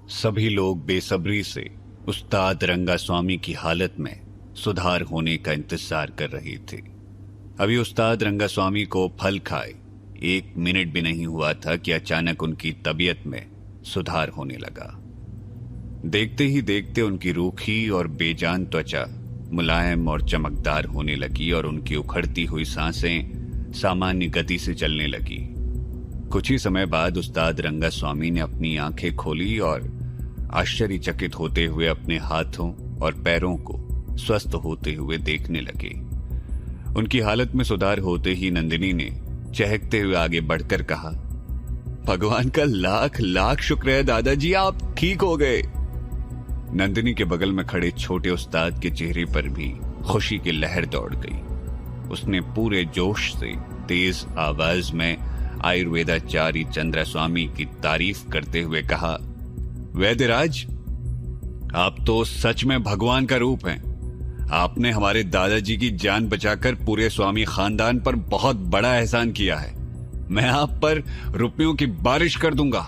सभी लोग बेसब्री से उस्ताद रंगास्वामी की हालत में सुधार होने का इंतजार कर रहे थे। अभी उस्ताद रंगास्वामी को फल खाए 1 मिनट भी नहीं हुआ था कि अचानक उनकी तबीयत में सुधार होने लगा। देखते ही देखते उनकी रूखी और बेजान त्वचा मुलायम और चमकदार होने लगी और उनकी उखड़ती हुई सांसें सामान्य गति से चलने लगी। कुछ ही समय बाद उस्ताद रंगास्वामी ने अपनी आंखें खोली और आश्चर्यचकित होते हुए अपने हाथों और पैरों को स्वस्थ होते हुए देखने लगे। उनकी हालत में सुधार होते ही नंदिनी ने चहकते हुए आगे बढ़कर कहा, भगवान का लाख लाख शुक्र है दादाजी, आप ठीक हो गए। नंदिनी के बगल में खड़े छोटे उस्ताद के चेहरे पर भी खुशी की लहर दौड़ गई। उसने पूरे जोश से तेज आवाज में आयुर्वेदाचार्य चंद्रास्वामी की तारीफ करते हुए कहा, वैद्यराज, आप तो सच में भगवान का रूप हैं। आपने हमारे दादाजी की जान बचाकर पूरे स्वामी खानदान पर बहुत बड़ा एहसान किया है। मैं आप पर रुपयों की बारिश कर दूंगा,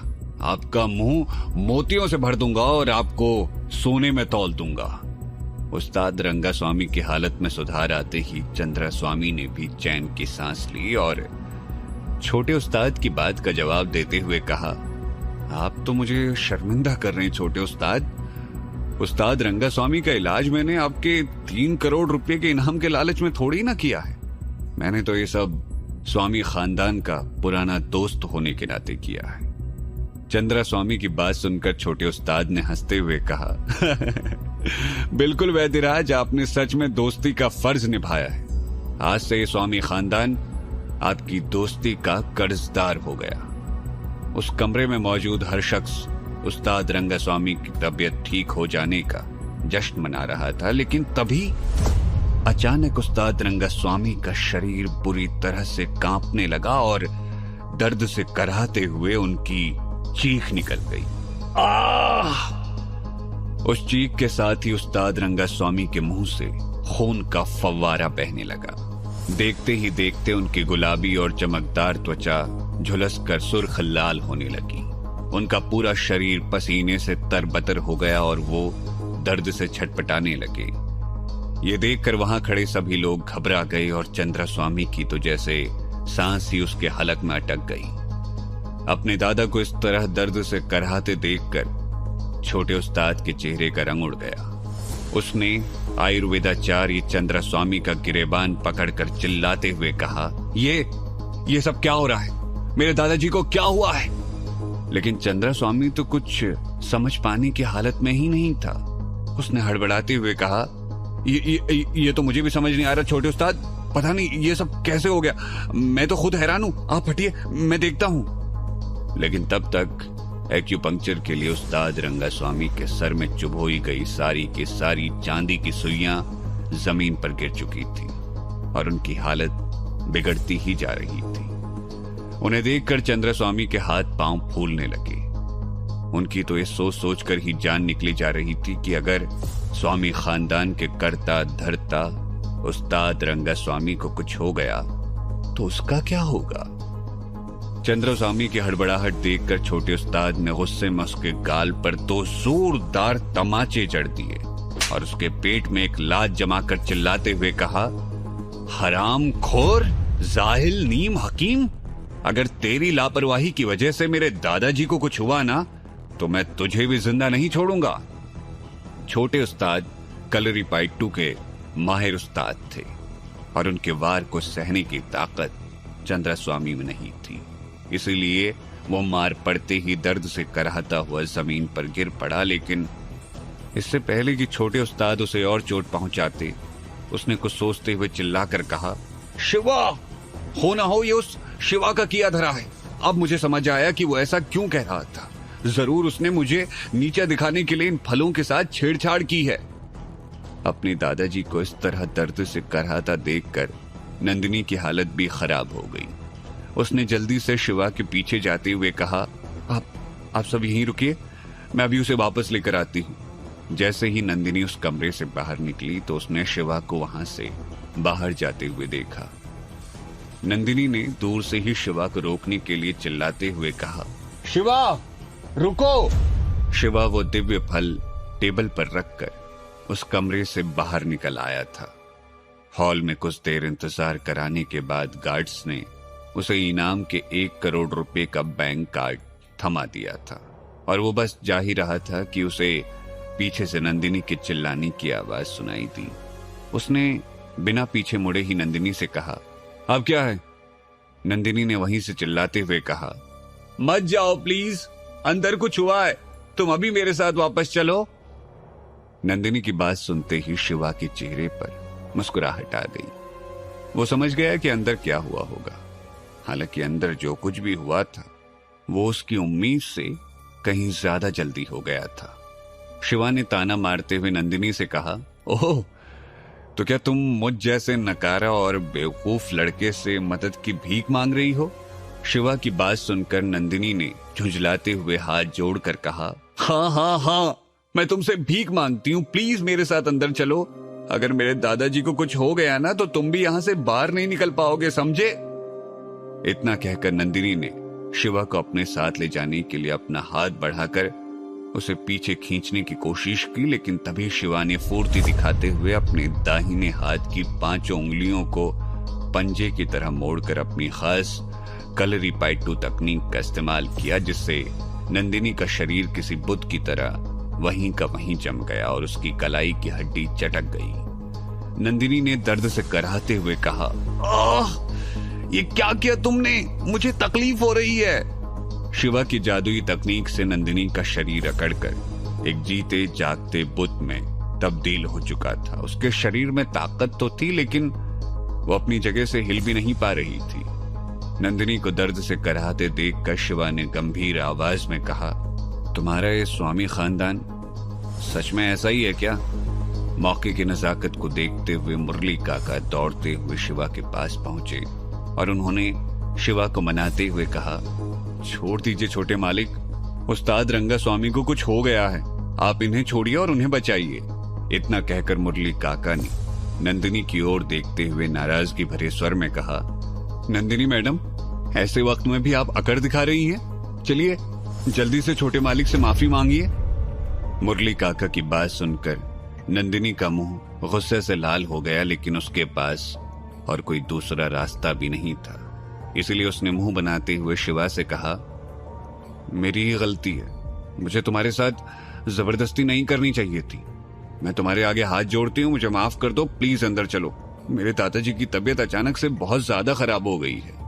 आपका मुंह मोतियों से भर दूंगा और आपको सोने में तौल दूंगा। उस्ताद रंगास्वामी की हालत में सुधार आते ही चंद्रास्वामी ने भी चैन की सांस ली और छोटे उस्ताद की बात का जवाब देते हुए कहा, आप तो मुझे शर्मिंदा कर रहे हैं छोटे उस्ताद। उस्ताद रंगास्वामी का इलाज मैंने आपके 3 करोड़ रुपए के इनाम के लालच में थोड़ी ना किया है। मैंने तो ये सब स्वामी खानदान का पुराना दोस्त होने के नाते किया है। चंद्रास्वामी की बात सुनकर छोटे उस्ताद ने हंसते हुए कहा, बिल्कुल वैद्यराज, आपने सच में दोस्ती का फर्ज निभाया है। आज से ये स्वामी खानदान आपकी दोस्ती का कर्जदार हो गया। उस कमरे में मौजूद हर शख्स उस्ताद रंगास्वामी की तबीयत ठीक हो जाने का जश्न मना रहा था, लेकिन तभी अचानक उस्ताद रंगास्वामी का शरीर बुरी तरह से कांपने लगा और दर्द से कराहते हुए उनकी चीख निकल गई। आह! उस चीख के साथ ही उस्ताद रंगास्वामी के मुंह से खून का फव्वारा बहने लगा। देखते ही देखते उनकी गुलाबी और चमकदार त्वचा झुलसकर सुर्ख लाल होने लगी। उनका पूरा शरीर पसीने से तरबतर हो गया और वो दर्द से छटपटाने लगे। ये देखकर वहां खड़े सभी लोग घबरा गए और चंद्रास्वामी की तो जैसे सांस ही उसके हलक में अटक गई। अपने दादा को इस तरह दर्द से कराहते देखकर छोटे उस्ताद के चेहरे का रंग उड़ गया। उसने आयुर्वेदाचार्य चंद्रास्वामी का गिरेबान पकड़कर चिल्लाते हुए कहा, ये सब क्या हो रहा है? मेरे दादाजी को क्या हुआ है? लेकिन चंद्रास्वामी तो कुछ समझ पाने की हालत में ही नहीं था। उसने हड़बड़ाते हुए कहा, ये तो मुझे भी समझ नहीं आ रहा छोटे उस्ताद, पता नहीं ये सब कैसे हो गया। मैं तो खुद हैरान हूं, आप हटिए, मैं देखता हूं। लेकिन तब तक एक्यूपंक्चर के लिए उस्ताद रंगास्वामी के सर में चुभोई गई सारी की सारी चांदी की सुइयां जमीन पर गिर चुकी थी और उनकी हालत बिगड़ती ही जा रही थी। उन्हें देखकर चंद्रास्वामी के हाथ पांव फूलने लगे। उनकी तो ये सोच सोचकर ही जान निकली जा रही थी कि अगर स्वामी खानदान के कर्ता धर्ता उस्ताद रंगास्वामी को कुछ हो गया तो उसका क्या होगा। चंद्रास्वामी की हड़बड़ाहट देखकर छोटे उस्ताद ने गुस्से में उसके गाल पर 2 जोरदार तमाचे जड़ दिए और उसके पेट में एक लात जमाकर चिल्लाते हुए कहा, हराम खोर, जाहिल नीम हकीम, अगर तेरी लापरवाही की वजह से मेरे दादाजी को कुछ हुआ ना तो मैं तुझे भी जिंदा नहीं छोड़ूंगा। छोटे उस्ताद कलरी पाइटू के माहिर उस्ताद थे और उनके वार को सहने की ताकत चंद्रास्वामी में नहीं थी। इसीलिए वो मार पड़ते ही दर्द से कराहता हुआ जमीन पर गिर पड़ा। लेकिन इससे पहले कि छोटे उस्ताद उसे और चोट पहुंचाते, उसने कुछ सोचते हुए चिल्लाकर कहा, शिवा, हो ना हो ये उस शिवा का किया धरा है। अब मुझे समझ आया कि वो ऐसा क्यों कह रहा था। जरूर उसने मुझे नीचा दिखाने के लिए इन फलों के साथ छेड़छाड़ की है। अपने दादाजी को इस तरह दर्द से कराहता देखकर नंदिनी की हालत भी खराब हो गई। उसने जल्दी से शिवा के पीछे जाते हुए कहा, आप सब यहीं रुकिए, मैं अभी उसे वापस लेकर आती हूं। जैसे ही नंदिनी उस कमरे से बाहर निकली तो उसने शिवा को वहां से बाहर जाते हुए देखा। नंदिनी ने दूर से ही शिवा को रोकने के लिए चिल्लाते हुए कहा, शिवा रुको, शिवा वो दिव्य फल टेबल पर रखकर उस कमरे से बाहर निकल आया था। हॉल में कुछ देर इंतजार कराने के बाद गार्ड्स ने उसे इनाम के 1 करोड़ रुपए का बैंक कार्ड थमा दिया था और वो बस जा ही रहा था कि उसे पीछे से नंदिनी के चिल्लाने की आवाज सुनाई दी। उसने बिना पीछे मुड़े ही नंदिनी से कहा, अब क्या है? नंदिनी ने वहीं से चिल्लाते हुए कहा, मत जाओ प्लीज, अंदर कुछ हुआ है, तुम अभी मेरे साथ वापस चलो। नंदिनी की बात सुनते ही शिवा के चेहरे पर मुस्कुराहट आ गई। वो समझ गया कि अंदर क्या हुआ होगा। हालांकि अंदर जो कुछ भी हुआ था वो उसकी उम्मीद से कहीं ज्यादा जल्दी हो गया था। शिवा ने ताना मारते हुए नंदिनी से कहा, ओह, तो क्या तुम मुझ जैसे नकारा और बेवकूफ लड़के से मदद की भीख मांग रही हो? शिवा की बात सुनकर नंदिनी ने झुंझलाते हुए हाथ जोड़कर कहा, हाँ हाँ हाँ, मैं तुमसे भीख मांगती हूँ, प्लीज मेरे साथ अंदर चलो। अगर मेरे दादाजी को कुछ हो गया ना तो तुम भी यहां से बाहर नहीं निकल पाओगे, समझे? इतना कहकर नंदिनी ने शिवा को अपने साथ ले जाने के लिए अपना हाथ बढ़ाकर उसे पीछे खींचने की कोशिश की, लेकिन तभी शिवा ने फुर्ती दिखाते हुए अपने दाहिने हाथ की 5 उंगलियों को पंजे की तरह मोड़कर अपनी खास कलरी पाइटू तकनीक का इस्तेमाल किया, जिससे नंदिनी का शरीर किसी बुत की तरह वहीं का वहीं जम गया और उसकी कलाई की हड्डी चटक गई। नंदिनी ने दर्द से कराहते हुए कहा, आह, ये क्या किया तुमने? मुझे तकलीफ हो रही है। शिवा की जादुई तकनीक से नंदिनी का शरीर अकड़कर एक जीते जागते बुत में तब्दील हो चुका था। उसके शरीर में ताकत तो थी, लेकिन वो अपनी जगह से हिल भी नहीं पा रही थी। नंदिनी को दर्द से कराहते देखकर शिवा ने गंभीर आवाज में कहा, तुम्हारा ये स्वामी खानदान सच में ऐसा ही है क्या? मौके की नजाकत को देखते हुए मुरली काका दौड़ते हुए शिवा के पास पहुंचे और उन्होंने शिवा को मनाते हुए कहा, छोड़ दीजिए छोटे मालिक, उस्ताद रंगा स्वामी को कुछ हो गया है, आप इन्हें छोड़िए और उन्हें बचाइए। इतना कहकर मुरली काका ने नंदिनी की ओर देखते हुए नाराजगी भरे स्वर में कहा, नंदिनी मैडम, ऐसे वक्त में भी आप अकड़ दिखा रही हैं? चलिए जल्दी से छोटे मालिक से माफी मांगिए। मुरली काका की बात सुनकर नंदिनी का मुंह गुस्से से लाल हो गया, लेकिन उसके पास और कोई दूसरा रास्ता भी नहीं था। इसलिए उसने मुंह बनाते हुए शिवा से कहा, मेरी ही गलती है, मुझे तुम्हारे साथ जबरदस्ती नहीं करनी चाहिए थी। मैं तुम्हारे आगे हाथ जोड़ती हूँ, मुझे माफ कर दो, प्लीज अंदर चलो। मेरे दादाजी की तबीयत अचानक से बहुत ज्यादा खराब हो गई है।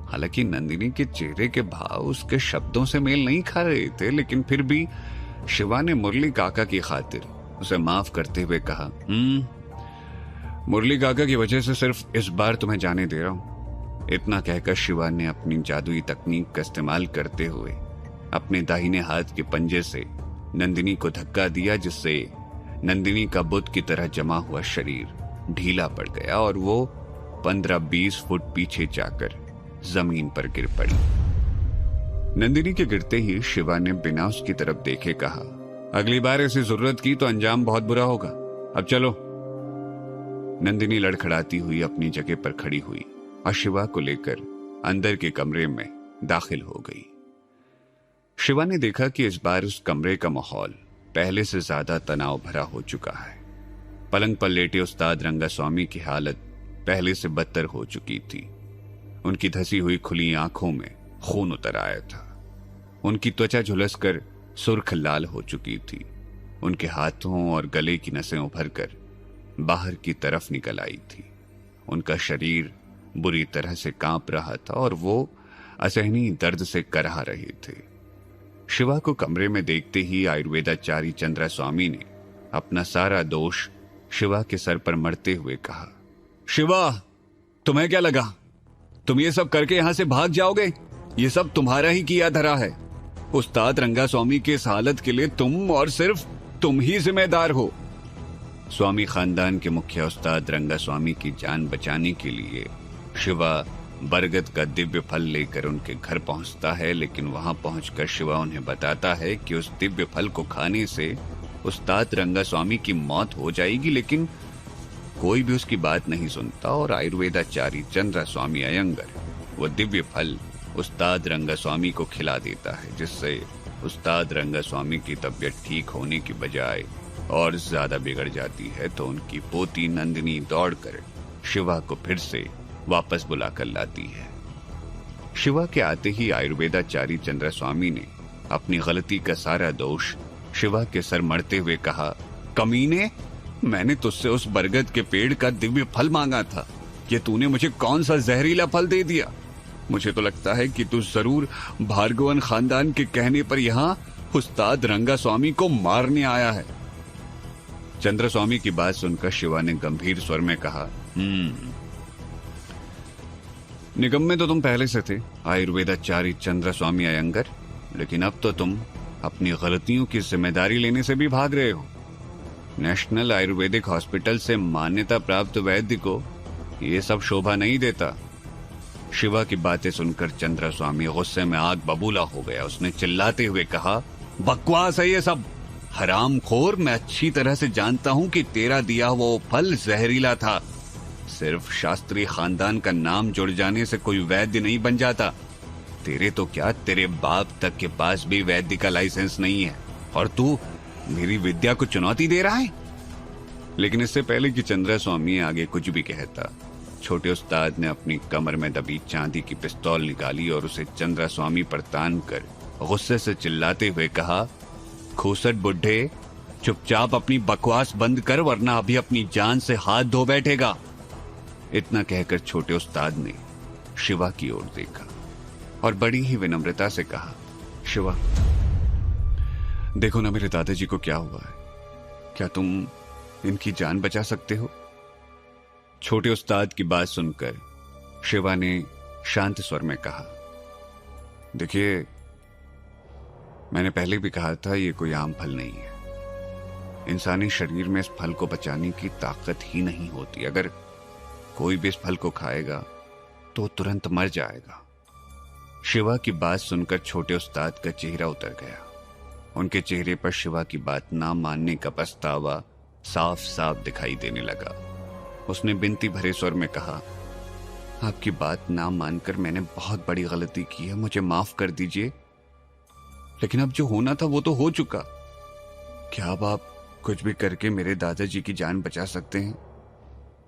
हालांकि नंदिनी के चेहरे के भाव उसके शब्दों से मेल नहीं खा रहे थे, लेकिन फिर भी शिवा ने मुरली काका की खातिर उसे माफ करते हुए कहा, मुरली काका की वजह से सिर्फ इस बार तुम्हें जाने दे रहा हूं। इतना कहकर शिवा ने अपनी जादुई तकनीक का इस्तेमाल करते हुए अपने दाहिने हाथ के पंजे से नंदिनी को धक्का दिया, जिससे नंदिनी का बुत की तरह जमा हुआ शरीर ढीला पड़ गया और वो 15-20 फुट पीछे जाकर जमीन पर गिर पड़ी। नंदिनी के गिरते ही शिवा ने बिना उसकी तरफ देखे कहा, अगली बार ऐसी जरूरत की तो अंजाम बहुत बुरा होगा, अब चलो। नंदिनी लड़खड़ाती हुई अपनी जगह पर खड़ी हुई और शिवा को लेकर अंदर के कमरे में दाखिल हो गई। शिवा ने देखा कि इस बार उस कमरे का माहौल पहले से ज्यादा तनाव भरा हो चुका है। पलंग पर लेटे उस्ताद रंगा स्वामी की हालत पहले से बदतर हो चुकी थी। उनकी धसी हुई खुली आंखों में खून उतर आया था। उनकी त्वचा झुलसकर सुर्ख लाल हो चुकी थी। उनके हाथों और गले की नसें उभरकर बाहर की तरफ निकल आई थी। उनका शरीर बुरी तरह से कांप रहा था और वो असहनीय दर्द से कराह रहे थे। शिवा को कमरे में देखते ही आयुर्वेदाचार्य चंद्रा स्वामी ने अपना सारा दोष शिवा के सर पर मरते हुए कहा, शिवा, तुम्हें क्या लगा तुम ये सब करके यहां से भाग जाओगे? ये सब तुम्हारा ही किया धरा है। उस्ताद रंगा स्वामी की इस हालत के लिए तुम और सिर्फ तुम ही जिम्मेदार हो। स्वामी खानदान के मुखिया उस्ताद रंगा स्वामी की जान बचाने के लिए शिवा बरगद का दिव्य फल लेकर उनके घर पहुंचता है, लेकिन वहां पहुंचकर शिवा उन्हें बताता है कि उस दिव्य फल को खाने से उस्ताद रंगा स्वामी की मौत हो जाएगी, लेकिन कोई भी उसकी बात नहीं सुनता और आयुर्वेदाचार्य चंद्रा स्वामी अयंगर वो दिव्य फल उस्ताद रंगा स्वामी को खिला देता है, जिससे उस्ताद रंगास्वामी की तबीयत ठीक होने की बजाय और ज्यादा बिगड़ जाती है तो उनकी पोती नंदिनी दौड़कर शिवा को फिर से वापस बुलाकर लाती है। शिवा के आते ही आयुर्वेदाचारी चंद्रस्वामी ने अपनी गलती का सारा दोष शिवा के सर मढ़ते हुए कहा, कमीने, मैंने तुझसे उस बरगद के पेड़ का दिव्य फल मांगा था, ये तूने मुझे कौन सा जहरीला फल दे दिया। मुझे तो लगता है कि तू जरूर भार्गवन खानदान के कहने पर यहाँ उस्ताद रंगास्वामी को मारने आया है। चंद्रस्वामी की बात सुनकर शिवा ने गंभीर स्वर में कहा, निगम में तो तुम पहले से थे आयुर्वेदाचार्य चंद्रस्वामी अयंगर, लेकिन अब तो तुम अपनी गलतियों की जिम्मेदारी लेने से भी भाग रहे हो। नेशनल आयुर्वेदिक हॉस्पिटल से मान्यता प्राप्त वैद्य को ये सब शोभा नहीं देता। शिवा की बातें सुनकर चंद्रस्वामी गुस्से में आग बबूला हो गया। उसने चिल्लाते हुए कहा, बकवास है ये सब, हरामखोर, मैं अच्छी तरह से जानता हूं कि तेरा दिया वो फल जहरीला था। सिर्फ शास्त्रीय खानदान का नाम जुड़ जाने से कोई वैद्य नहीं बन जाता। तेरे तो क्या, तेरे बाप तक के पास भी वैद्य का लाइसेंस नहीं है और तू मेरी विद्या को चुनौती दे रहा है। लेकिन इससे पहले कि चंद्रस्वामी आगे कुछ भी कहता, छोटे उस्ताद ने अपनी कमर में दबी चांदी की पिस्तौल निकाली और उसे चंद्रस्वामी पर तान कर गुस्से से चिल्लाते हुए कहा, खूसट बुढ़े, चुपचाप अपनी बकवास बंद कर वरना अभी अपनी जान से हाथ धो बैठेगा। इतना कहकर छोटे उस्ताद ने शिवा की ओर देखा और बड़ी ही विनम्रता से कहा, शिवा, देखो ना मेरे दादाजी को क्या हुआ है, क्या तुम इनकी जान बचा सकते हो? छोटे उस्ताद की बात सुनकर शिवा ने शांत स्वर में कहा, देखिए, मैंने पहले भी कहा था ये कोई आम फल नहीं है। इंसानी शरीर में इस फल को बचाने की ताकत ही नहीं होती। अगर कोई भी इस फल को खाएगा तो तुरंत मर जाएगा। शिवा की बात सुनकर छोटे उस्ताद का चेहरा उतर गया। उनके चेहरे पर शिवा की बात ना मानने का पछतावा साफ साफ दिखाई देने लगा। उसने बिनती भरे स्वर में कहा, आपकी बात ना मानकर मैंने बहुत बड़ी गलती की है, मुझे माफ कर दीजिए। लेकिन अब जो होना था वो तो हो चुका। क्या अब आप कुछ भी करके मेरे दादाजी की जान बचा सकते हैं?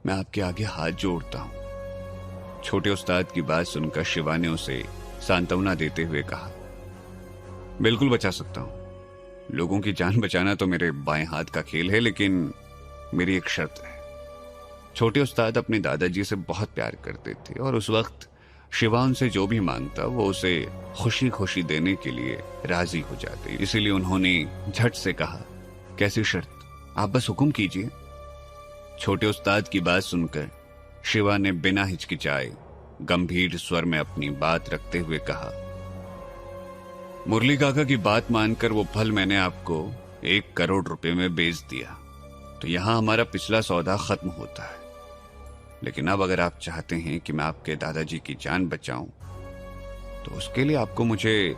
मैं आपके आगे हाथ जोड़ता हूं। छोटे उस्ताद की बात सुनकर शिवा ने उसे सांत्वना देते हुए कहा, बिल्कुल बचा सकता हूं। लोगों की जान बचाना तो मेरे बाएं हाथ का खेल है, लेकिन मेरी एक शर्त है। छोटे उस्ताद अपने दादाजी से बहुत प्यार करते थे और उस वक्त शिवा उनसे जो भी मांगता वो उसे खुशी खुशी देने के लिए राजी हो जाते। इसीलिए उन्होंने झट से कहा, कैसी शर्त? आप बस हुक्म कीजिए। छोटे उस्ताद की बात सुनकर शिवा ने बिना हिचकिचाए गंभीर स्वर में अपनी बात रखते हुए कहा, मुरली काका की बात मानकर वो फल मैंने आपको 1 करोड़ रुपए में बेच दिया, तो यहां हमारा पिछला सौदा खत्म होता है। लेकिन अब अगर आप चाहते हैं कि मैं आपके दादाजी की जान बचाऊं, तो उसके लिए आपको मुझे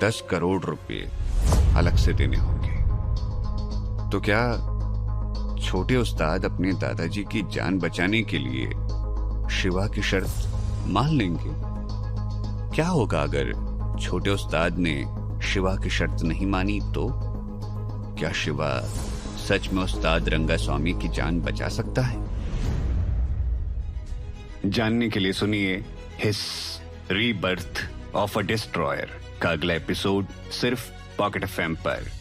10 करोड़ रुपए अलग से देने होंगे। तो क्या छोटे उस्ताद अपने दादाजी की जान बचाने के लिए शिवा की शर्त मान लेंगे? क्या होगा अगर छोटे उस्ताद ने शिवा की शर्त नहीं मानी तो? क्या शिवा सच में उस्ताद रंगास्वामी की जान बचा सकता है? जानने के लिए सुनिए हिस रीबर्थ ऑफ अ डिस्ट्रॉयर का अगला एपिसोड सिर्फ पॉकेट एफएम पर।